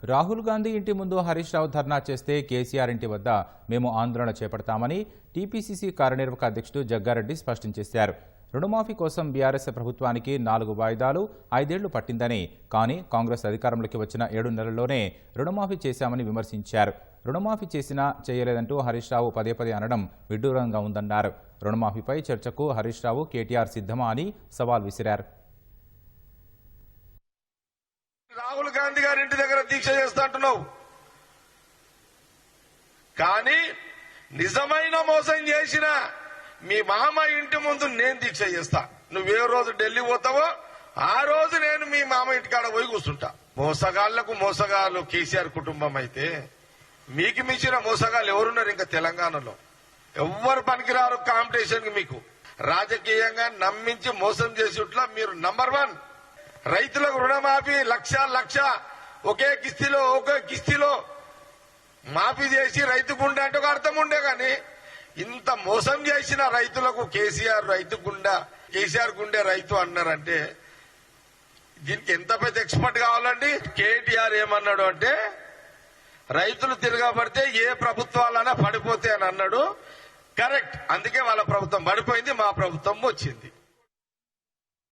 రాహుల్ గాంధీ ఇంటి ముందు హరీష్ రావు ధర్నా చేస్తే కేసీఆర్ ఇంటి వద్ద మేము ఆందోళన చేపడతామని టీపీసీసీ కార్యనిర్వాహక అధ్యక్షుడు జగ్గారెడ్డి స్పష్టం చేశారు. రుణమాఫీ కోసం బీఆర్ఎస్ ప్రభుత్వానికి 4 వాయిదాలు 5 ఏళ్లు పట్టిందని, కానీ కాంగ్రెస్ అధికారంలోకి వచ్చిన 7 నెలల్లోనే రుణమాఫీ చేశామని విమర్శించారు. రుణమాఫీ చేసినా చేయలేదంటూ హరీష్ రావు పదే అనడం విడ్డూరంగా ఉందన్నారు. రుణమాఫీపై చర్చకు హరీష్ రావు, కేటీఆర్ సిద్ధమా అని సవాల్ విసిరారు. రాహుల్ గాంధీ గారి ఇంటి దగ్గర దీక్ష చేస్తా అంటున్నావు, కానీ నిజమైన మోసం చేసిన మీ మామ ఇంటి ముందు నేను దీక్ష చేస్తా. నువ్వే రోజు ఢిల్లీ పోతావో ఆ రోజు నేను మీ మామ ఇంటికాడ పోయి కూర్చుంటా. మోసగాళ్లకు మోసగాళ్ళు కేసీఆర్ కుటుంబం అయితే మీకు మించిన మోసగాళ్ళు ఎవరున్నారు ఇంకా తెలంగాణలో? ఎవ్వరు పనికిరారు కాంపిటీషన్ కి. మీకు రాజకీయంగా నమ్మించి మోసం చేసేట్లా మీరు నంబర్ 1. రైతులకు రుణమాఫీ లక్ష ఒకే కిస్తీలో మాఫీ చేసి రైతు గుండె అంటే ఒక అర్థం ఉండే, గాని ఇంత మోసం చేసిన రైతులకు కేసీఆర్ గుండె రైతు అన్నారంటే దీనికి ఎంత పెద్ద ఎక్స్పర్ట్ కావాలండి? కేటీఆర్ ఏమన్నాడు అంటే రైతులు తిరగబడితే ఏ ప్రభుత్వాలైనా పడిపోతే అని అన్నాడు. కరెక్ట్, అందుకే వాళ్ళ ప్రభుత్వం పడిపోయింది, మా ప్రభుత్వం వచ్చింది.